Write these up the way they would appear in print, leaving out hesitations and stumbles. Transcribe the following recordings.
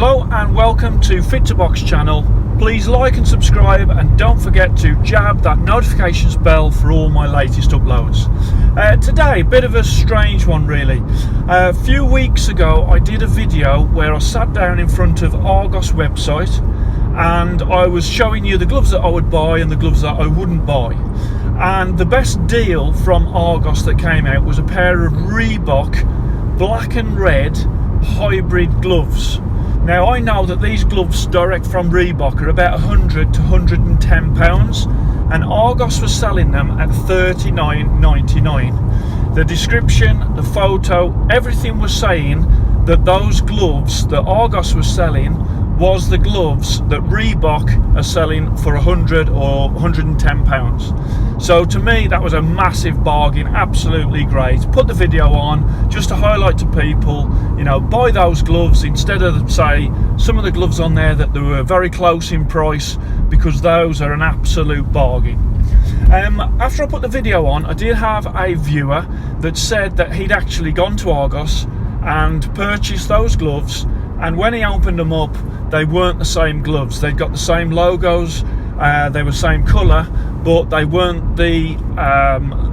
Hello and welcome to Fit to Box channel. Please like and subscribe, and don't forget to jab that notifications bell for all my latest uploads. Today, a bit of a strange one really. A few weeks ago I did a video where I sat down in front of Argos website and I was showing you the gloves that I would buy and the gloves that I wouldn't buy. And the best deal from Argos that came out was a pair of Reebok black and red hybrid gloves. Now I know that these gloves direct from Reebok are about £100 to £110, and Argos was selling them at $39.99. The description, the photo, everything was saying that those gloves that Argos was selling was the gloves that Reebok are selling for £100 or £110. So to me that was a massive bargain, absolutely great. Put the video on just to highlight to people, you know, buy those gloves instead of say some of the gloves on there that they were very close in price, because those are an absolute bargain. After I put the video on, I did have a viewer that said that he'd actually gone to Argos and purchased those gloves, and when he opened them up they weren't the same gloves. They'd got the same logos, they were same colour, but they weren't the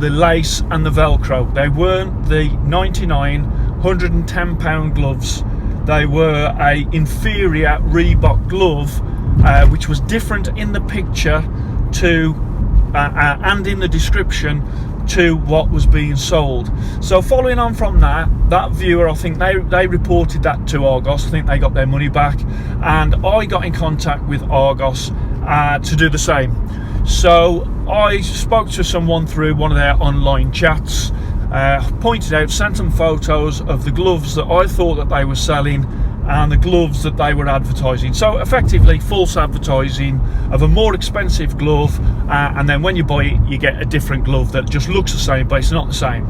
lace and the Velcro. They weren't the £99, £110 gloves. They were a inferior Reebok glove, which was different in the picture to and in the description to what was being sold. So following on from that viewer, I think they reported that to Argos. I think they got their money back, and I got in contact with Argos to do the same. So I spoke to someone through one of their online chats, pointed out, sent them photos of the gloves that I thought that they were selling and the gloves that they were advertising. So effectively false advertising of a more expensive glove, and then when you buy it you get a different glove that just looks the same but it's not the same.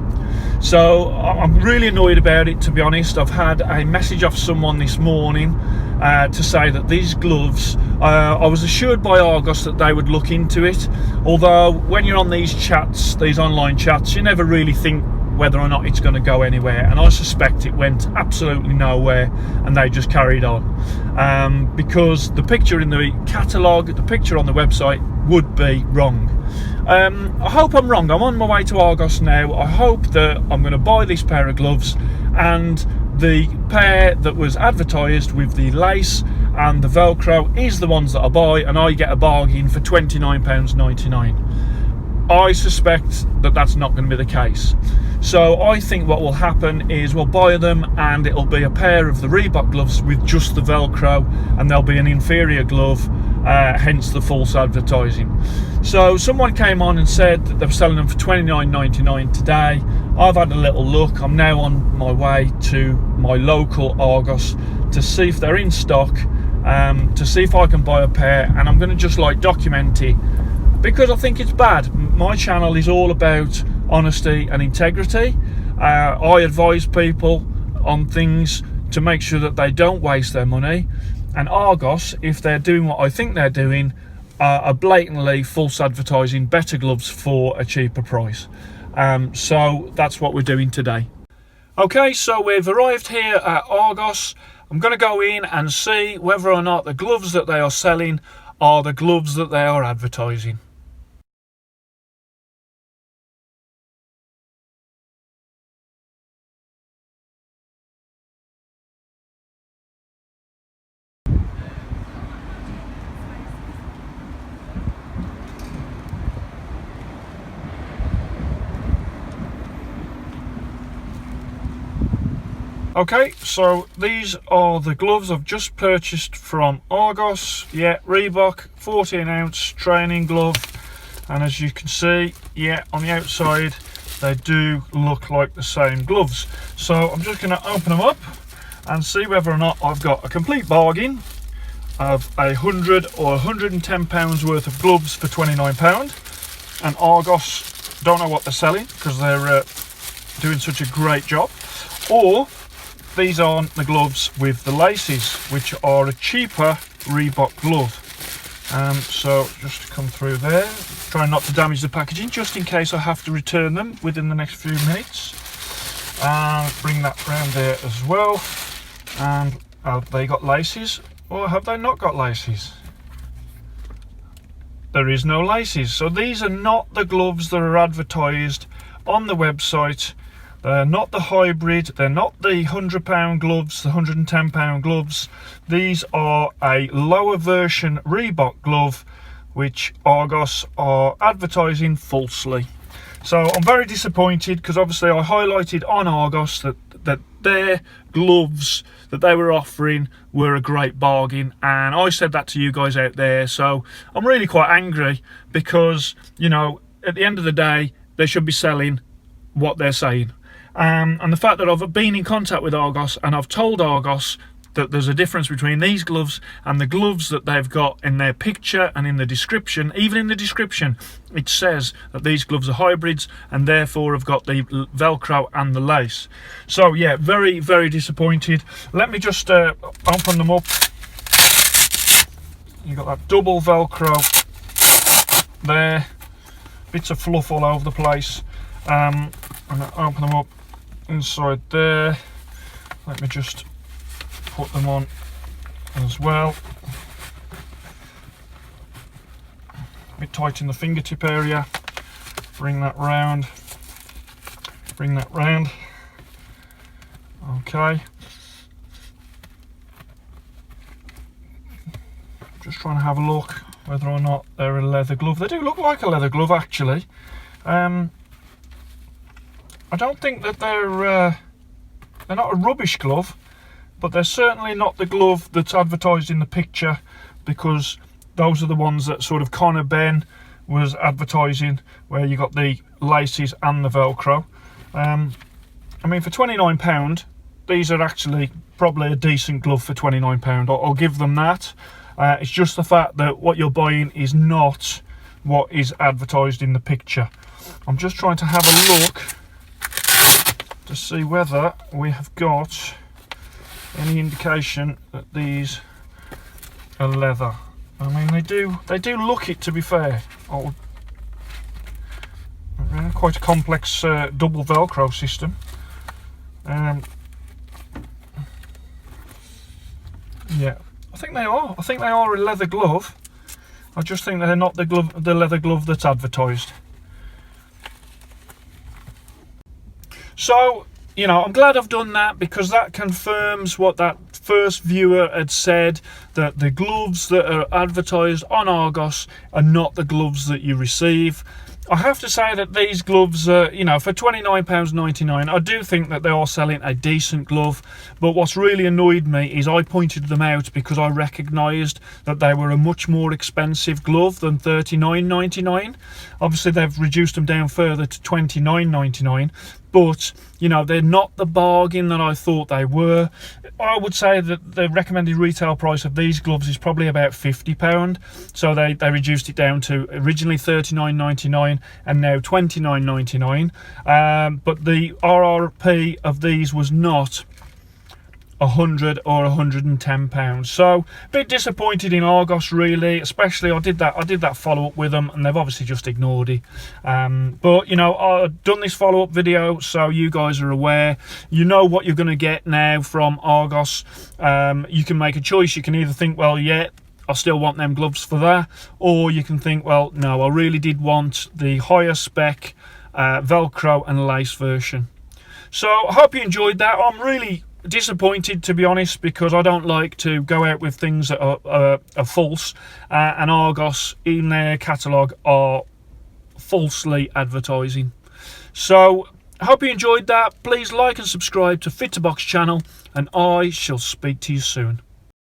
So I'm really annoyed about it, to be honest. I've had a message off someone this morning to say that these gloves, I was assured by Argos that they would look into it, although when you're on these chats, these online chats, you never really think whether or not it's going to go anywhere, and I suspect it went absolutely nowhere and they just carried on, because the picture in the catalogue, the picture on the website would be wrong. I hope I'm wrong. I'm on my way to Argos now. I hope that I'm going to buy this pair of gloves, and the pair that was advertised with the lace and the Velcro is the ones that I buy, and I get a bargain for £29.99. I suspect that that's not going to be the case. So I think what will happen is we'll buy them and it'll be a pair of the Reebok gloves with just the Velcro, and there'll be an inferior glove, hence the false advertising. So someone came on and said that they're selling them for £29.99 today. I've had a little look. I'm now on my way to my local Argos to see if they're in stock, to see if I can buy a pair, and I'm going to just like document it, because I think it's bad. My channel is all about honesty and integrity. I advise people on things to make sure that they don't waste their money, and Argos, if they're doing what I think they're doing, are blatantly false advertising better gloves for a cheaper price. So that's what we're doing today. Okay, so we've arrived here at Argos. I'm going to go in and see whether or not the gloves that they are selling are the gloves that they are advertising. Okay, so these are the gloves I've just purchased from Argos. Yeah, Reebok 14 ounce training glove, and as you can see, yeah, on the outside they do look like the same gloves. So I'm just going to open them up and see whether or not I've got a complete bargain of £100 or £110 worth of gloves for £29, and Argos don't know what they're selling because they're doing such a great job, or these aren't the gloves with the laces, which are a cheaper Reebok glove. So just to come through there, trying not to damage the packaging just in case I have to return them within the next few minutes. And bring that round there as well, and Have they got laces or have they not got laces? There is no laces. So these are not the gloves that are advertised on the website. They're not the hybrid, they're not the £100 gloves, the £110 gloves. These are a lower version Reebok glove which Argos are advertising falsely. So I'm very disappointed because obviously I highlighted on Argos that their gloves that they were offering were a great bargain, and I said that to you guys out there. So I'm really quite angry because, you know, at the end of the day they should be selling what they're saying. And the fact that I've been in contact with Argos and I've told Argos that there's a difference between these gloves and the gloves that they've got in their picture and in the description. Even in the description it says that these gloves are hybrids and therefore have got the Velcro and the lace. So yeah, very, very disappointed. Let me just open them up. You've got that double Velcro there, bits of fluff all over the place. I'm going to open them up inside there. Let me just put them on as well. A bit tight in the fingertip area. Bring that round. Bring that round. Okay. Just trying to have a look whether or not they're a leather glove. They do look like a leather glove actually. I don't think that they're not a rubbish glove, but they're certainly not the glove that's advertised in the picture, because those are the ones that sort of Conor Ben was advertising, where you got the laces and the Velcro. I mean, for £29, these are actually probably a decent glove for £29. I'll give them that. It's just the fact that what you're buying is not what is advertised in the picture. I'm just trying to have a look to see whether we have got any indication that these are leather. I mean, they do look it, to be fair. Quite a complex double Velcro system. Yeah, I think they are. I think they are a leather glove. I just think they're not the leather glove that's advertised. So, you know, I'm glad I've done that, because that confirms what that first viewer had said, that the gloves that are advertised on Argos are not the gloves that you receive. I have to say that these gloves are, you know, for £29.99, I do think that they are selling a decent glove. But what's really annoyed me is I pointed them out because I recognised that they were a much more expensive glove than £39.99. Obviously they've reduced them down further to £29.99, but, you know, they're not the bargain that I thought they were. I would say that the recommended retail price of these gloves is probably about £50. So they reduced it down to originally £39.99 and now £29.99. But the RRP of these was not £100 or £110. So a bit disappointed in Argos, really. Especially I did that follow-up with them and they've obviously just ignored it. But, you know, I've done this follow-up video so you guys are aware. You know what you're going to get now from Argos. You can make a choice. You can either think, well, yeah, I still want them gloves for that, or you can think, well, no, I really did want the higher spec Velcro and lace version. So I hope you enjoyed that. I'm really disappointed, to be honest, because I don't like to go out with things that are false, and Argos in their catalogue are falsely advertising. So I hope you enjoyed that. Please like and subscribe to Fit to Box channel, and I shall speak to you soon.